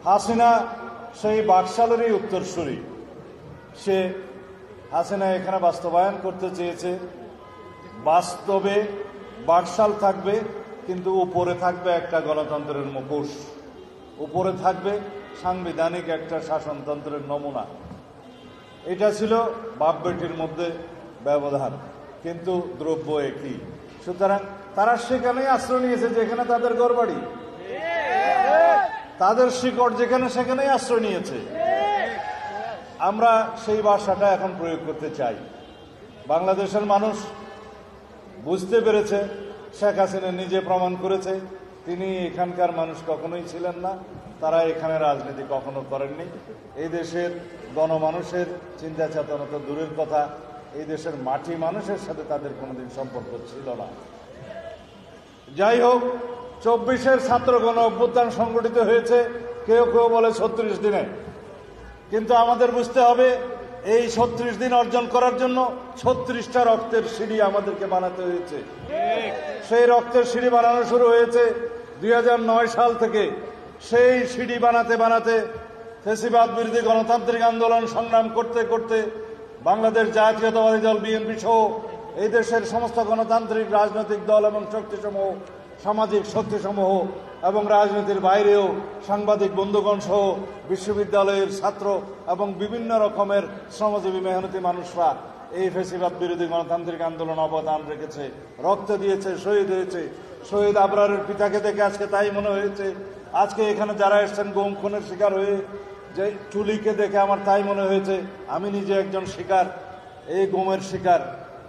হাসিনা সেই বাকশালেরই উত্তরসূরি। সে হাসিনা এখানে বাস্তবায়ন করতে চেয়েছে, বাস্তবে বাকশাল থাকবে, কিন্তু উপরে থাকবে একটা গণতন্ত্রের মুখোশ, উপরে থাকবে সাংবিধানিক একটা শাসনতন্ত্রের নমুনা। এটা ছিল বাপ বেটির মধ্যে ব্যবধান, কিন্তু দ্রব্য একই। সুতরাং তারা সেখানেই আশ্রয় নিয়েছে যেখানে তাদের ঘরবাড়ি, তাদের শিকড় যেখানে, সেখানেই আশ্রয় নিয়েছে। আমরা সেই ভাষাটা এখন প্রয়োগ করতে চাই। বাংলাদেশের মানুষ বুঝতে পেরেছে, শেখ হাসিনা নিজে প্রমাণ করেছে তিনি এখানকার মানুষ কখনোই ছিলেন না, তারা এখানে রাজনীতি কখনো করেননি। এই দেশের গণমানুষের চিন্তা চেতনা তো দূরের কথা, এই দেশের মাটি মানুষের সাথে তাদের কোনোদিন সম্পর্ক ছিল না। যাই হোক, 24-এর ছাত্র গণ অভ্যুত্থান সংগঠিত হয়েছে, কেউ কেউ বলে 36 দিনে, কিন্তু আমাদের বুঝতে হবে এই 36 দিন অর্জন করার জন্য 36টা রক্তের সিঁড়ি আমাদেরকে বানাতে হয়েছে। সেই রক্তের সিঁড়ি বানানো শুরু হয়েছে 2009 সাল থেকে। সেই সিঁড়ি বানাতে বানাতে ফ্যাসিবাদ বিরোধী গণতান্ত্রিক আন্দোলন সংগ্রাম করতে করতে বাংলাদেশ জাতীয়তাবাদী দল বিএনপি সহ এই দেশের সমস্ত গণতান্ত্রিক রাজনৈতিক দল এবং শক্তিসমূহ, সামাজিক শক্তিসমূহ এবং রাজনীতির বাইরেও সাংবাদিক বন্ধুগণ সহ বিশ্ববিদ্যালয়ের ছাত্র এবং বিভিন্ন রকমের শ্রমজীবী মেহনতি মানুষরা এই ফ্যাসিবাদ বিরোধী গণতান্ত্রিক আন্দোলন অবদান রেখেছে, রক্ত দিয়েছে, শহীদ হয়েছে। শহীদ আবরারের পিতাকে দেখে আজকে তাই মনে হয়েছে। আজকে এখানে যারা এসছেন গুম খুনের শিকার হয়ে, যে চুলিকে দেখে আমার তাই মনে হয়েছে আমি নিজে একজন শিকার, এই গুমের শিকার।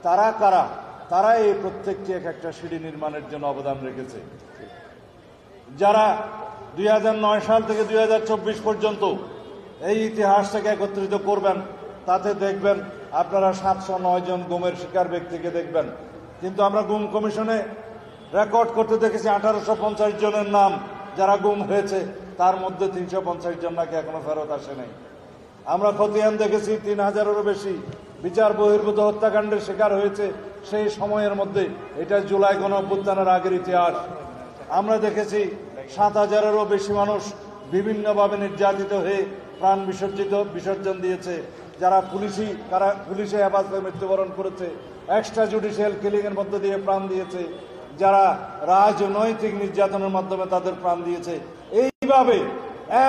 তারা কারা? তারা এই প্রত্যেকটি এক একটা সিঁড়ি নির্মাণের জন্য অবদান রেখেছে। যারা 2009 সাল থেকে 2024 পর্যন্ত এই ইতিহাসটাকে একত্রিত করবেন, তাতে দেখবেন আপনারা 709 জন গুমের শিকার ব্যক্তিকে দেখবেন। কিন্তু আমরা গুম কমিশনে রেকর্ড করতে দেখেছি 1850 জনের নাম যারা গুম হয়েছে, তার মধ্যে 350 জন নাকি এখনো ফেরত আসে নাই। আমরা খতিয়ান দেখেছি 3000-এরও বেশি বিচার বহির্ভূত হত্যাকাণ্ডের শিকার হয়েছে সেই সময়ের মধ্যে। এটা জুলাই গণ অভ্যুত্থানের আগের ইতিহাস। আমরা দেখেছি 7000-এরও বেশি মানুষ বিভিন্নভাবে নির্যাতিত হয়ে প্রাণ বিসর্জন দিয়েছে। যারা পুলিশে হেফাজতে মৃত্যুবরণ করেছে, এক্সট্রা জুডিশিয়াল কিলিং এর মধ্যে দিয়ে প্রাণ দিয়েছে, যারা রাজনৈতিক নির্যাতনের মাধ্যমে তাদের প্রাণ দিয়েছে। এইভাবে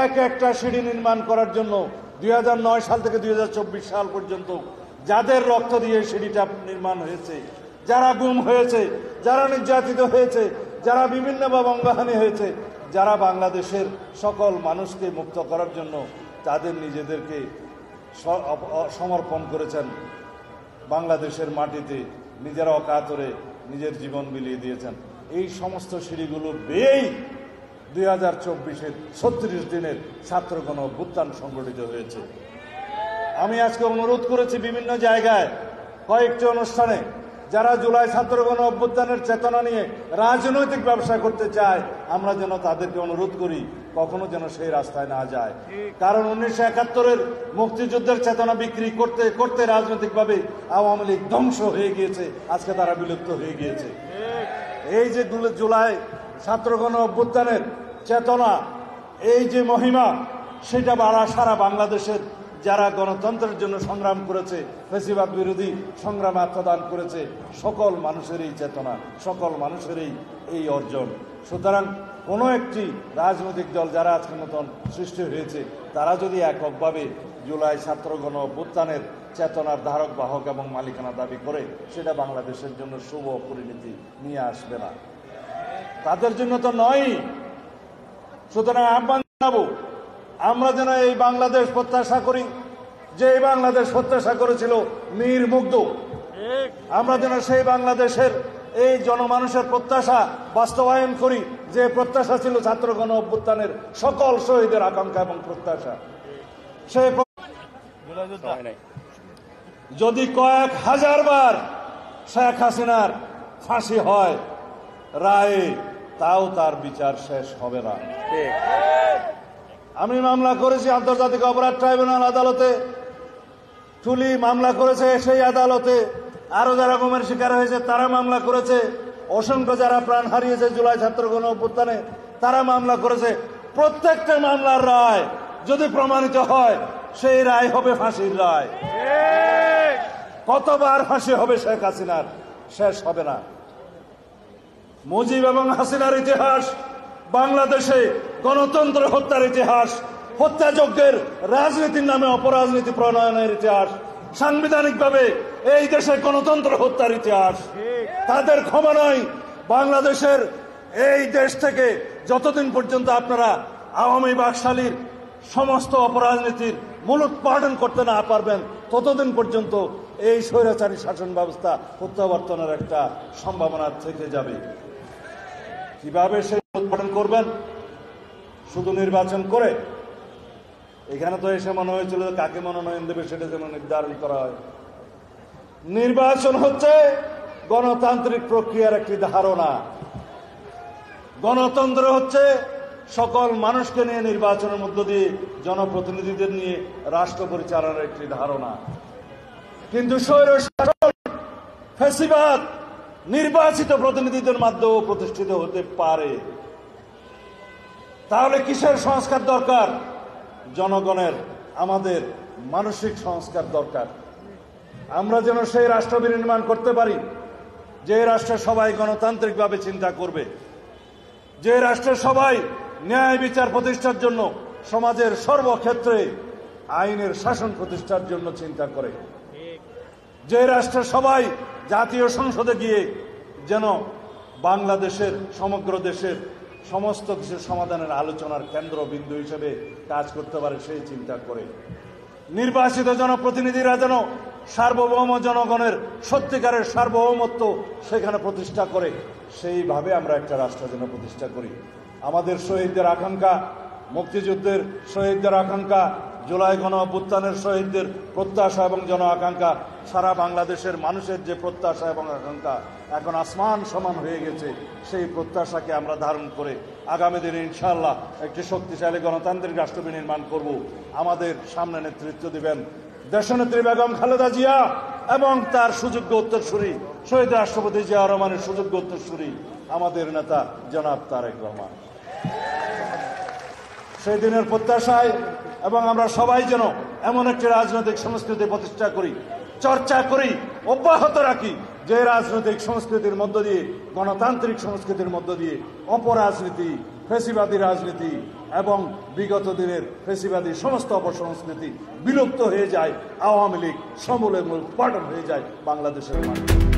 এক একটা সিঁড়ি নির্মাণ করার জন্য 2009 সাল থেকে 2024 সাল পর্যন্ত যাদের রক্ত দিয়ে সিঁড়িটা নির্মাণ হয়েছে, যারা গুম হয়েছে, যারা নির্যাতিত হয়েছে, যারা বিভিন্নভাবে অঙ্গহানি হয়েছে, যারা বাংলাদেশের সকল মানুষকে মুক্ত করার জন্য তাদের নিজেদেরকে সমর্পণ করেছেন, বাংলাদেশের মাটিতে নিজেরা অকাতরে নিজের জীবন বিলিয়ে দিয়েছেন। এই সমস্ত সিঁড়িগুলো বেয়েই 2024-এর 36 দিনের ছাত্র গণ অভ্যুত্থান সংগঠিত হয়েছে। আমি আজকে অনুরোধ করেছি বিভিন্ন জায়গায়, কয়েকটি অনুষ্ঠানে, যারা জুলাই ছাত্র গণ অভ্যুত্থানের চেতনা নিয়ে রাজনৈতিক ব্যবসা করতে চায়, আমরা যেন তাদেরকে অনুরোধ করি কখনো যেন সেই রাস্তায় না যায়। কারণ 1971-এর মুক্তিযুদ্ধের চেতনা বিক্রি করতে করতে রাজনৈতিকভাবে আওয়ামী লীগ ধ্বংস হয়ে গিয়েছে, আজকে তারা বিলুপ্ত হয়ে গিয়েছে। এই যে জুলাই ছাত্র গণ অভ্যুত্থানের চেতনা, এই যে মহিমা, সেটা সারা বাংলাদেশের যারা গণতন্ত্রের জন্য সংগ্রাম করেছে, ফ্যাসিবাদ বিরোধী সংগ্রামে আত্মদান করেছে, সকল মানুষের এই চেতনা, সকল মানুষের এই অর্জন। সুতরাং কোনো একটি রাজনৈতিক দল যারা আজকের মতন সৃষ্টি হয়েছে, তারা যদি এককভাবে জুলাই ছাত্র গণ অভ্যুত্থানের চেতনার ধারক বাহক এবং মালিকানা দাবি করে, সেটা বাংলাদেশের জন্য শুভ পরিণতি নিয়ে আসবে না, তাদের জন্য তো নয়। সুতরাং আহ্বান জানাবো, আমরা যেন এই বাংলাদেশ প্রত্যাশা করি, যে এই বাংলাদেশ প্রত্যাশা করেছিল মীর মুগ্ধ, আমরা যেন সেই বাংলাদেশের এই জনমানুষের প্রত্যাশা বাস্তবায়ন করি, যে প্রত্যাশা ছিল ছাত্র গণ অভ্যুত্থানের সকল শহীদের আকাঙ্ক্ষা এবং প্রত্যাশা। সেই যদি কয়েক হাজার বার শেখ হাসিনার ফাঁসি হয় রায়ে, তাও তার বিচার শেষ হবে না। আমি মামলা করেছি আন্তর্জাতিক অপরাধ ট্রাইব্যুনাল আদালতে, টুলি মামলা করেছে সেই আদালতে, আরো যারা গুমের শিকার হয়েছে তারা মামলা করেছে, অসংখ্য যারা প্রাণ হারিয়েছে জুলাই ছাত্র গণ অভ্যুত্থানে তারা মামলা করেছে। প্রত্যেকটা মামলার রায় যদি প্রমাণিত হয় সেই রায় হবে ফাঁসির রায়। কতবার ফাঁসি হবে শেখ হাসিনার, শেষ হবে না। মুজিব এবং হাসিনার ইতিহাস বাংলাদেশে গণতন্ত্র হত্যার ইতিহাস, হত্যাযজ্ঞের রাজনীতির নামে অপরাজনীতি প্রণয়নের ইতিহাস, সাংবিধানিকভাবে এই দেশে গণতন্ত্র হত্যার ইতিহাস। তাদের ক্ষমা নয়। বাংলাদেশের এই দেশ থেকে যতদিন পর্যন্ত আপনারা আওয়ামী বাকশালীর সমস্ত অপরাজনীতির মূলোৎপাটন করতে না পারবেন, ততদিন পর্যন্ত এই স্বৈরাচারী শাসন ব্যবস্থা প্রত্যাবর্তনের একটা সম্ভাবনা থেকে যাবে। কিভাবে সেই উৎপাদন করবেন? শুধু নির্বাচন করে? এখানে তো এসে মনে হয়েছিল কাকে মনোনয়ন দেবে সেটা যেন নির্ধারণ করা হয়। নির্বাচন হচ্ছে গণতান্ত্রিক প্রক্রিয়ার একটি ধারণা। গণতন্ত্র হচ্ছে সকল মানুষকে নিয়ে নির্বাচনের মধ্য দিয়ে জনপ্রতিনিধিদের নিয়ে রাষ্ট্র পরিচালনার একটি ধারণা। কিন্তু স্বৈরশাসন, ফ্যাসিবাদ নির্বাচিত প্রতিনিধিদের মাধ্যমে প্রতিষ্ঠিত হতে পারে। তাহলে কিসের সংস্কার দরকার? জনগণের, আমাদের মানসিক সংস্কার দরকার। আমরা যেন সেই রাষ্ট্র বিনির্মাণ করতে পারি যে রাষ্ট্রে সবাই গণতান্ত্রিকভাবে চিন্তা করবে, যে রাষ্ট্রে সবাই ন্যায় বিচার প্রতিষ্ঠার জন্য, সমাজের সর্বক্ষেত্রে আইনের শাসন প্রতিষ্ঠার জন্য চিন্তা করে, যে রাষ্ট্রে সবাই জাতীয় সংসদে গিয়ে যেন বাংলাদেশের, সমগ্র দেশের সমস্ত কিছুর সমাধানের আলোচনার কেন্দ্রবিন্দু হিসেবে কাজ করতে পারে সেই চিন্তা করে। নির্বাচিত জনপ্রতিনিধিরা যেন সার্বভৌম জনগণের সত্যিকারের সার্বভৌমত্ব সেখানে প্রতিষ্ঠা করে, সেইভাবে আমরা একটা রাষ্ট্র যেন প্রতিষ্ঠা করি। আমাদের শহীদদের আকাঙ্ক্ষা, মুক্তিযুদ্ধের শহীদদের আকাঙ্ক্ষা, জুলাই গণ অভ্যুত্থানের শহীদদের প্রত্যাশা এবং জন আকাঙ্ক্ষা, সারা বাংলাদেশের মানুষের যে প্রত্যাশা এবং আকাঙ্ক্ষা এখন আসমান সমান হয়ে গেছে, সেই প্রত্যাশাকে আমরা ধারণ করে আগামী দিনে ইনশাআল্লাহ একটি শক্তিশালী গণতান্ত্রিক রাষ্ট্র বিনির্মাণ করব। আমাদের সামনে নেতৃত্ব দিবেন দেশনেত্রী বেগম খালেদা জিয়া এবং তার সুযোগ্য উত্তরসূরি শহীদ রাষ্ট্রপতি জিয়া রহমানের সুযোগ্য উত্তরসূরি আমাদের নেতা জনাব তারেক রহমান। সেই দিনের প্রত্যাশায় এবং আমরা সবাই যেন এমন একটি রাজনৈতিক সংস্কৃতি প্রতিষ্ঠা করি, চর্চা করি, অব্যাহত রাখি, যে রাজনৈতিক সংস্কৃতির মধ্য দিয়ে, গণতান্ত্রিক সংস্কৃতির মধ্য দিয়ে অপরাজনীতি, ফেসিবাদী রাজনীতি এবং বিগত দিনের ফেসিবাদী সমস্ত অপসংস্কৃতি বিলুপ্ত হয়ে যায়, আওয়ামী লীগ সমূলে মূল উৎপাদন হয়ে যায় বাংলাদেশের মানুষ।